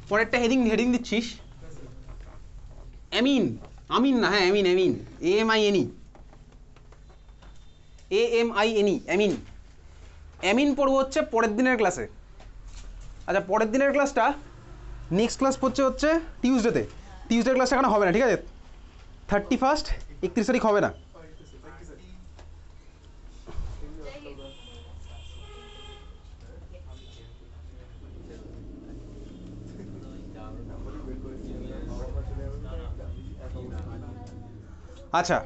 পরেরটা হেডিং দিচ্ছিস আমিন, আমিন না, হ্যাঁ আমিন, আমিন AMINE, আমিন। আমিন পড়বো হচ্ছে পরের দিনের ক্লাসে। আচ্ছা, পরের দিনের ক্লাসটা নেক্সট ক্লাস হচ্ছে টিউসডেতে। টিউসডে ক্লাসটা এখানে হবে না, ঠিক আছে? 31 31 তারিখ হবে না। আচ্ছা,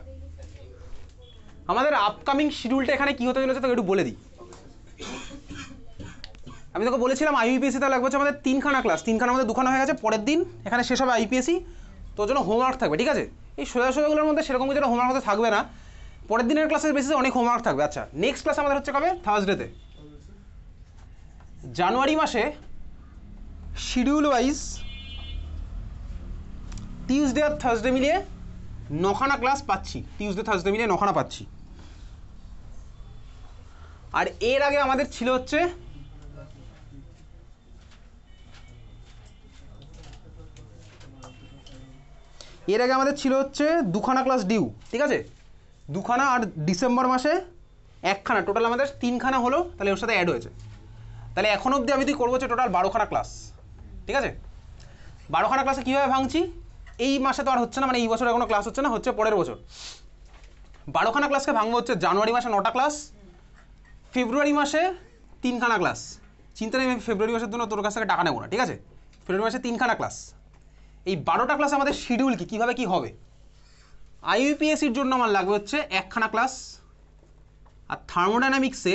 আমাদের আপকামিং শিডিউলটা এখানে কি হতে চলেছে তোকে একটু বলে দিই। আমি তোকে বলেছিলাম IUPAC তে লাগবে হচ্ছে আমাদের 3খানা ক্লাস, 3খানা আমাদের 2খানা হয়ে গেছে। পরের দিন এখানে শেষ হবে IUPAC, তোর জন্য হোমওয়ার্ক থাকবে, ঠিক আছে? এই সোজাগুলোর মধ্যে সেরকম কিছু হোমওয়ার্ক হতে থাকবে না, পরের দিনের ক্লাসের বেসিসে অনেক হোমওয়ার্ক থাকবে। আচ্ছা, নেক্সট ক্লাস আমাদের হচ্ছে কবে? থার্সডেতে। জানুয়ারি মাসে শিডিউল ওয়াইজ টিউসডে আর থার্সডে মিলিয়ে 9খানা ক্লাস পাচ্ছি, টিউসডে থার্সডে মিলিয়ে 9খানা পাচ্ছি। আর এর আগে আমাদের ছিল হচ্ছে দুখানা ক্লাস ডিউ, ঠিক আছে? 2খানা, আর ডিসেম্বর মাসে 1খানা, টোটাল আমাদের 3খানা হলো, তাহলে ওর সাথে অ্যাড হয়েছে। তাহলে এখন অবধি আমি তুই করবো হচ্ছে টোটাল 12খানা ক্লাস, ঠিক আছে? 12খানা ক্লাসে কীভাবে ভাঙছি? এই মাসে তো আর হচ্ছে না, মানে এই বছরে কোনো ক্লাস হচ্ছে না, হচ্ছে পরের বছর। 12খানা ক্লাসকে ভাঙবো হচ্ছে জানুয়ারি মাসে 9টা ক্লাস, ফেব্রুয়ারি মাসে 3খানা ক্লাস। চিন্তা নেই, আমি ফেব্রুয়ারি মাসের জন্য তোর কাছ থেকে টাকা নেবো না, ঠিক আছে? ফেব্রুয়ারি মাসে 3খানা ক্লাস। এই 12টা ক্লাস আমাদের শিডিউল কীভাবে কী হবে? IUPACর জন্য আমার লাগবে হচ্ছে 1খানা ক্লাস, আর থার্মোডাইনামিক্সে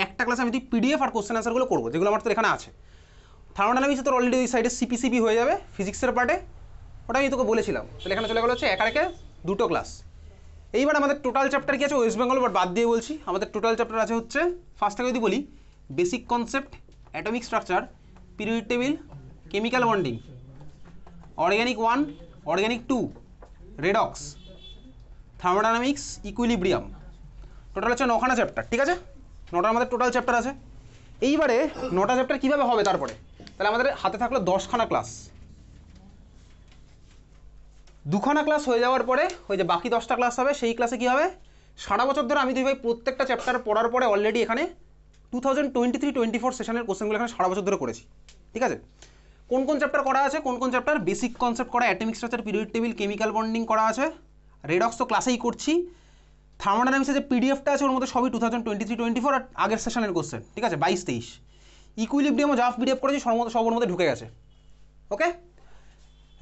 একটা ক্লাসে আমি তুই PDF আর কোশ্চেন অ্যান্সারগুলো করবো, যেগুলো আমার তোর এখানে আছে। থার্মোডাইনামিক্সে তোর অলরেডি ওই সাইডে CPCB হয়ে যাবে, ফিজিক্সের পার্টে, ওটা আমি তোকে বলেছিলাম। তাহলে এখানে চলে গেলো হচ্ছে একে 2টো ক্লাস। এইবার আমাদের টোটাল চ্যাপ্টার কি আছে ওয়েস্ট বেঙ্গল, বাট বাদ দিয়ে বলছি। আমাদের টোটাল চ্যাপ্টার আছে হচ্ছে, ফার্স্ট থেকে যদি বলি, basic concept, atomic structure, period table, chemical bonding, organic 1, organic 2, redox, thermodynamics, equilibrium. Total হচ্ছে 9খানা চ্যাপ্টার, ঠিক আছে? 9টা আমাদের টোটাল চ্যাপ্টার আছে। এইবারে 9টা চ্যাপ্টার কীভাবে হবে তারপরে? তাহলে আমাদের হাতে থাকলো 10খানা ক্লাস। 2খানা ক্লাস হয়ে যাওয়ার পরে ওই যে বাকি 10টা ক্লাস হবে, সেই ক্লাসে কী হবে? সারা বছর ধরে আমি তুই ভাই প্রত্যেকটা চ্যাপ্টার পড়ার পরে অলরেডি এখানে 2023-24 সেশনের কোশ্চেনগুলো এখানে সারা বছর ধরে করেছি, ঠিক আছে? কোন কোন চ্যাপ্টার করা আছে? কোন কোন চ্যাপ্টার? বেসিক কনসেপ্ট করা, atomic structure, period table, chemical bonding করা আছে, রেডক্স তো ক্লাসেই করছি। থার্মোডাইনামিক্সের যে PDFটা আছে ওর মধ্যে সবই 2023-24 আর আগের সেশনের কোশ্চেন, ঠিক আছে? 22-23। ইকুইলিব্রিয়ামও যা PDF করেছি সব ওর মধ্যে ঢুকে গেছে, ওকে?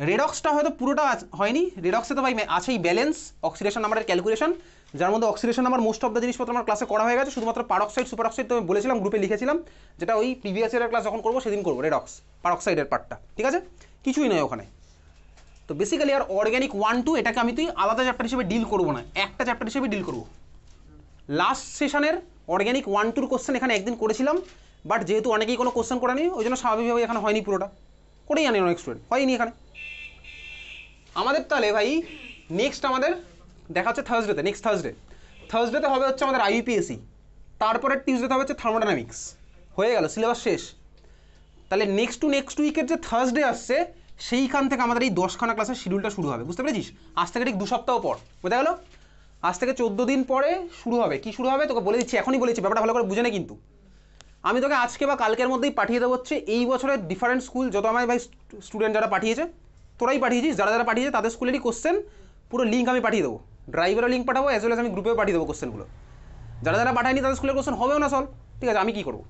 রেডক্সটা হয়তো পুরোটা হয়নি, রেডক্সে তো ভাই আছেই ব্যালেন্স, অক্সিডেশন নাম্বারের ক্যালকুলেশন, যার মধ্যে oxidation number most of the জিনিসপত্র আমার ক্লাসে করা হয়ে গেছে। শুধুমাত্র পারঅক্সাইড, সুপারঅক্সাইড তো আমি বলেছিলাম, গ্রুপে লিখেছিলাম, যেটা ওই প্রিভিয়াস ইয়ারের ক্লাস যখন করবো সেদিন করবো, রেডক্স পারঅক্সাইডের পার্টটা, ঠিক আছে? কিছুই নয় ওখানে। তো বেসিক্যালি আর অর্গ্যানিক 1-2 এটাকে আমি তুই আলাদা চ্যাপ্টার হিসেবে ডিল করবো না, একটা চ্যাপ্টার হিসেবে ডিল করবো। লাস্ট সেশনের অর্গ্যানিক 1-2 কোশ্চেন এখানে একদিন করেছিলাম, বাট যেহেতু অনেকেই কোনো কোশ্চেন করেনি, ওই জন্য স্বাভাবিকভাবে এখানে হয়নি, পুরোটা করেই আনি অনেক স্টুডেন্ট, হয়নি এখানে আমাদের। তাহলে ভাই নেক্সট আমাদের দেখা হচ্ছে থার্সডেতে, নেক্সট থার্সডেতে হবে হচ্ছে আমাদের IUPAC, তারপরে টিউসডেতে হবে হচ্ছে থার্মোডাইনামিক্স, হয়ে গেল, সিলেবাস শেষ। তাহলে নেক্সট উইকের যে থার্সডে আসছে, সেইখান থেকে আমাদের এই 10খানা ক্লাসের শিডিউলটা শুরু হবে, বুঝতে পেরেছিস? আজ থেকে ঠিক 2 সপ্তাহ পর, বোঝা গেল? আজ থেকে 14 দিন পরে শুরু হবে। কি শুরু হবে তোকে বলে দিচ্ছি, এখনই বলেছি, ব্যাপারটা ভালো করে বুঝে নে। কিন্তু আমি তোকে আজকে বা কালকের মধ্যেই পাঠিয়ে দেবো হচ্ছে এই বছরের ডিফারেন্ট স্কুল, যত আমার ভাই স্টুডেন্ট যারা পাঠিয়েছে, তোরাই পাঠিয়েছিস, যারা পাঠিয়েছে তাদের স্কুলেরই কোশ্চেন পুরো লিঙ্ক আমি পাঠিয়ে দেবো, ড্রাইভারের লিঙ্ক পাঠাবো, অ্যাজ ওয়েল এজ আমি গ্রুপেও পাঠিয়ে দেবো কোশ্চেনগুলো। যারা পাঠায়নি তাদের স্কুলের কোশ্চেন হবেও না সলভ, ঠিক আছে? আমি কী করবো,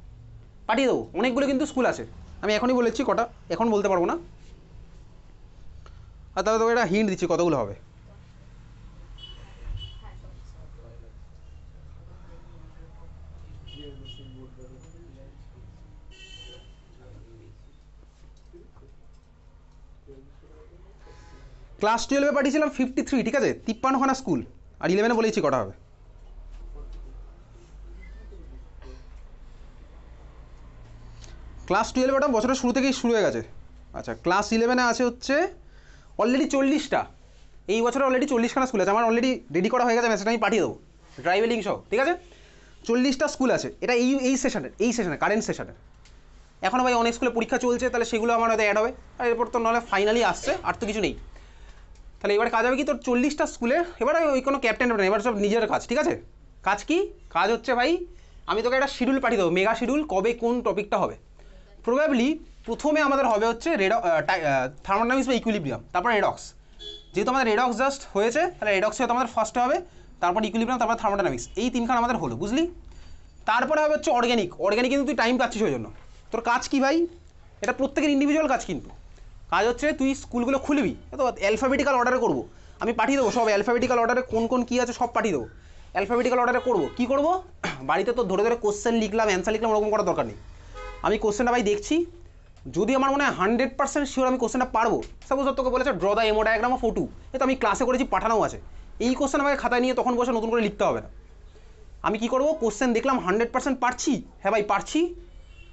পাঠিয়ে দেবো। অনেকগুলো কিন্তু স্কুল আছে, আমি এখনই বলেছি কটা, এখন বলতে পারবো না। আর তাহলে তোকে একটা হিন্ট দিচ্ছি কতগুলো হবে। ক্লাস 12-এ পাঠিয়েছিলাম 53, ঠিক আছে? 53খানা স্কুল, আর 11-এ বলেছি কটা হবে। ক্লাস 12 ওটা বছরের শুরু থেকেই শুরু হয়ে গেছে। আচ্ছা, ক্লাস 11-এ আছে হচ্ছে অলরেডি 40টা, এই বছরে অলরেডি 40খানা স্কুল আছে, আমার অলরেডি রেডি করা হয়ে গেছে, মেসেজটা আমি পাঠিয়ে দেবো, ড্রাইভে লিঙ্ক সহ, ঠিক আছে? 40টা স্কুল আছে, এটা এই সেশনের কারেন্ট সেশনের। এখনও ভাই অনেক স্কুলে পরীক্ষা চলছে, তাহলে সেগুলো আমার হয়তো অ্যাড হবে, আর এরপর তো নাহলে ফাইনালি আসছে, আর তো কিছু নেই। তাহলে এবার কাজ হবে কি, তোর 40টা স্কুলে এবারে ওই কোনো ক্যাপ্টেন নেই, এবার সব নিজের কাজ, ঠিক আছে? কাজ কি? কাজ হচ্ছে ভাই আমি তোকে একটা শিডিউল পাঠিয়ে দেবো, মেগা শিডিউল, কবে কোন টপিকটা হবে। প্রবাবলি প্রথমে আমাদের হবে হচ্ছে থার্মোডাইনামিক্স বা ইকুইলিব্রিয়াম, তারপর রেডক্স। যেহেতু আমাদের রেডক্স জাস্ট হয়েছে, তাহলে রেডক্স হয়তো আমাদের ফার্স্টে হবে, তারপর ইকুইলিব্রিয়াম, তারপর থার্মোডাইনামিক্স, এই তিনখান আমাদের হলো, বুঝলি? তারপরে হবে হচ্ছে অর্গ্যানিক। অর্গ্যানিক কিন্তু তুই টাইম পাচ্ছিস ওই জন্য। তোর কাজ কি ভাই? এটা প্রত্যেকের ইন্ডিভিজুয়াল কাজ, কিন্তু কাজ হচ্ছে তুই স্কুলগুলো খুলবি, তো অ্যালফাবেটিক্যাল অর্ডারে করবো, আমি পাঠিয়ে দেবো সব অ্যালফাবেটিক্যাল অর্ডারে, কোন কোন কী আছে সব পাঠিয়ে দেবো অ্যালফাবেটিক্যাল অর্ডারে করবো। কী করবো? বাড়িতে তো ধরে ধরে কোশ্চেন লিখলাম, অ্যান্সার লিখলাম, ওরকম করার দরকার নেই। আমি কোশ্চেনটা ভাই দেখছি, যদি আমার মনে হয় 100% শিওর আমি কোশ্চেনটা পারবো, সাপোজ তোকে বলেছে draw the MO diagram of photo, এ তো আমি ক্লাসে করেছি, পাঠানোও আছে, এই কোশ্চেন আমাকে খাতায় নিয়ে তখন বসে নতুন করে লিখতে হবে না। আমি কি করবো, কোশ্চেন দেখলাম 100% পারছি, হ্যাঁ ভাই পারছি,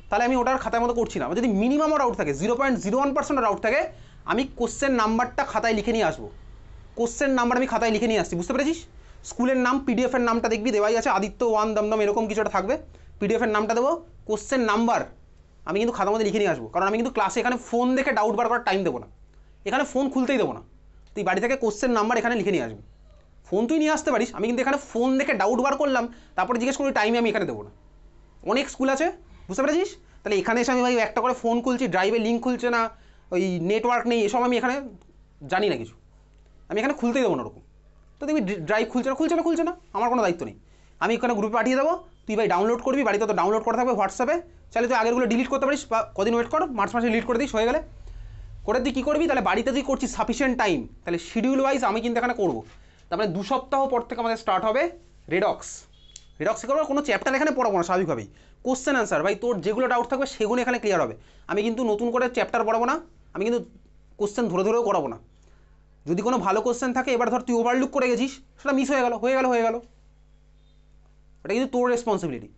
তাহলে আমি ওটার খাতার মতো করছি না। যদি মিনিমামও ডাউট থাকে, 0.01% ডাউট থাকে, আমি কোশ্চেন নাম্বারটা খাতায় লিখে নিয়ে আসবো। কোশ্চেন নাম্বার আমি খাতায় লিখে নিয়ে আসছি, বুঝতে পেরেছিস? স্কুলের নাম, পিডিএফের নামটা দেখবি দেওয়াই আছে, আদিত্য 1 দমদম এরকম কিছু একটা থাকবে, পিডিএফের নামটা দেবো, কোশ্চেন নাম্বার আমি কিন্তু খাতার মধ্যে লিখে নিয়ে আসবো। কারণ আমি কিন্তু ক্লাসে এখানে ফোন দেখে ডাউট বার করার টাইম দেবো না, এখানে ফোন খুলতেই দেবো না। তুই বাড়ি থেকে কোশ্চেন নাম্বার এখানে লিখে নিয়ে আসবি, ফোন তুই নিয়ে আসতে পারিস, আমি কিন্তু এখানে ফোন দেখে ডাউট বার করলাম, তারপরে জিজ্ঞেস করি টাইমে আমি এখানে দেবো না। অনেক স্কুল আছে, বুঝতে পেরেছিস? তাহলে এখানে এসে আমি ভাই একটা করে ফোন খুলছি, ড্রাইভে লিঙ্ক খুলছে না, ওই নেটওয়ার্ক নেই, এসব আমি এখানে জানি না কিছু, আমি এখানে খুলতেই দেবো না ওরকম। তো দেখবি ড্রাইভ খুলছে না, আমার কোনো দায়িত্ব নেই, আমি এখানে গ্রুপে পাঠিয়ে দেবো, তুই ভাই ডাউনলোড করবি, বাড়িতে তো ডাউনলোড করা থাকবে হোয়াটসঅ্যাপে, চাইলে তুই আগেরগুলো ডিলিট করতে পারিস, বা কদিন ওয়েট কর, মার্চ মাসে ডিলিট করে দিস, হয়ে গেলে করে তুই কী করবি, তাহলে বাড়িতে তুই করছিস সাফিসিয়েন্ট টাইম, তাহলে শিডিউল ওয়াইজ আমি কিন্তু এখানে করবো। তারপরে 2 সপ্তাহ পর থেকে আমাদের স্টার্ট হবে রেডক্স। রেডক্স কী করবো, কোনো চ্যাপ্টার এখানে পড়াবো না, স্বাভাবিকভাবেই কোশ্চেন অ্যান্সার, ভাই তোর যেগুলো ডাউট থাকবে সেগুলো এখানে ক্লিয়ার হবে। আমি কিন্তু নতুন করে চ্যাপ্টার পড়াবো না, আমি কিন্তু কোশ্চেন ধরে ধরেও করাবো না। যদি কোনো ভালো কোশ্চেন থাকে, এবার ধর তুই ওভারলুক করে গেছিস, সেটা মিস হয়ে গেল, এটা কিন্তু তোর রেসপন্সিবিলিটি।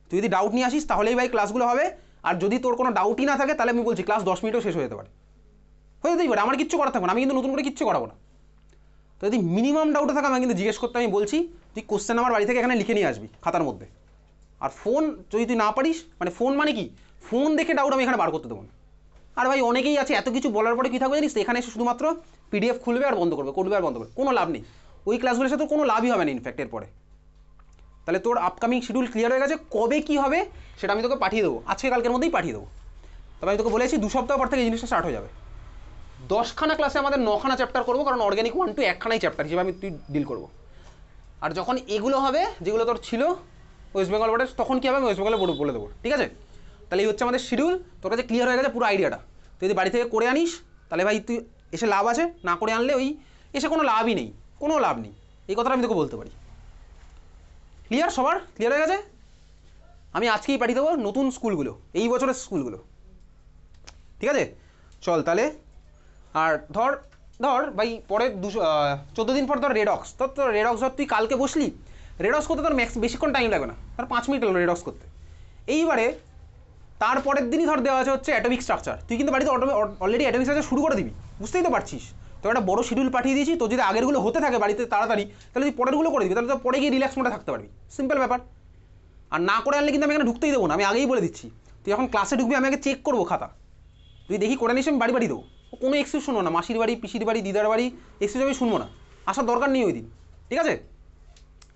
তুই যদি ডাউট নিয়ে আসিস তাহলেই ভাই ক্লাসগুলো হবে, আর যদি তোর কোনো ডাউটই না থাকে, তাহলে আমি বলছি ক্লাস 10 মিনিটও শেষ হয়ে যেতে পারে, হয়ে যেতেই পারে, আমার কিচ্ছু করার থাকবে না, আমি কিন্তু নতুন করে কিচ্ছু করাবো না। তো যদি মিনিমাম ডাউটে থাকে আমাকে কিন্তু জিজ্ঞেস করতে, আমি বলছি তুই কোশ্চেন আমার বাড়ি থেকে এখানে লিখে নিয়ে আসবি খাতার মধ্যে। আর ফোন যদি তুই না পারিস, মানে ফোন মানে কি, ফোন দেখে ডাউট আমি এখানে বার করতে দেবো না। আর ভাই অনেকেই আছে, এত কিছু বলার পরে কী থাকবে জানিস, এখানে এসে শুধুমাত্র পিডিএফ খুলবে আর বন্ধ করবে, কোনো লাভ নেই, ওই ক্লাসগুলোর সাথে কোনো লাভই হবে না ইনফ্যাক্ট এরপরে। তাহলে তোর আপকামিং শিডিউল ক্লিয়ার হয়ে গেছে, কবে কী হবে সেটা আমি তোকে পাঠিয়ে দেবো, আজকে কালকের মধ্যেই পাঠিয়ে দেবো। তবে আমি তোকে বলেছি 2 সপ্তাহ পর থেকে এই জিনিসটা স্টার্ট হয়ে যাবে। 10খানা ক্লাসে আমাদের 9খানা চ্যাপ্টার করবো, কারণ অর্গ্যানিক 1 to 1খানাই চ্যাপ্টার হিসেবে আমি তুই ডিল করবো। আর যখন এগুলো হবে, যেগুলো তোর ছিল ওয়েস্ট বেঙ্গল বোর্ডের, তখন কী হবে আমি ওয়েস্ট বেঙ্গলের বোর্ড বলে দেবো, ঠিক আছে? তাহলে এই হচ্ছে আমাদের শিডিউল, তোর কাছে ক্লিয়ার হয়ে গেছে পুরো আইডিয়াটা। তুই যদি বাড়ি থেকে করে আনিস, তাহলে ভাই তুই এসে লাভ আছে, না করে আনলে ওই এসে কোনো লাভই নেই, কোনো লাভ নেই, এই কথাটা আমি তোকে বলতে পারি। ক্লিয়ার, সবার ক্লিয়ার হয়ে গেছে? আমি আজকেই পাঠিয়ে দেবো নতুন স্কুলগুলো, এই বছরের স্কুলগুলো, ঠিক আছে? চল তাহলে। আর ধর ভাই পরে 14 দিন পর ধর রেডক্স, তোর রেডক্স ধর তুই কালকে বসলি, রেডক্স করতে তোর বেশিক্ষণ টাইম লাগবে না, ধর 5 মিনিট হলো রেডক্স করতে। এইবারে তারপরের দিনই ধর দেওয়া আছে হচ্ছে অ্যাটমিক স্ট্রাকচার, তুই কিন্তু বাড়িতে অলরেডি অ্যাটমিক স্ট্রাকচার শুরু করে দিবি, বুঝতেই তো পারছিস। তো একটা বড় শিডিউল পাঠিয়ে দিয়েছি, তো যদি আগেরগুলো হতে থাকে বাড়িতে তাড়াতাড়ি, তাহলে তুই পরেরগুলো করে দিবি, তাহলে তো পরে গিয়ে রিল্যাক্স মোডে থাকতে পারবি, সিম্পল ব্যাপার। আর না করে আনলে কিন্তু আমি এখানে ঢুকতেই দেবো না, আমি আগেই বলে দিচ্ছি। তুই যখন ক্লাসে ঢুকবি আমি আগে চেক করবো খাতা, তুই দেখি করে নিস, আমি বাড়ি দেবো, কোনো এক্সকিউজ শুনবো না, মাসির বাড়ি, পিসির বাড়ি, দিদার বাড়ি, এক্সকিউজ আমি শুনবো না, আসার দরকার নেই ওই দিন, ঠিক আছে?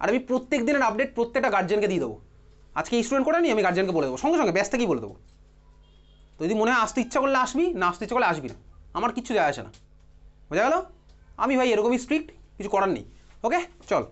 আর আমি প্রত্যেক দিনের আপডেট প্রত্যেকটা গার্জেনকে দিয়ে দেবো, আজকে এই স্টুডেন্ট করে নি, আমি গার্জেনকে বলে দেবো, সঙ্গে ব্যস্ত থেকেই বলে দেবো। তো যদি মনে হয় আসতে ইচ্ছা করলে আসবি, না আসতে ইচ্ছা করলে আসবি না, আমার কিচ্ছু যায় আসে না, বোঝা গেল? আমি ভাই এরকমই স্ট্রিক্ট, কিছু করার নেই। ওকে চল।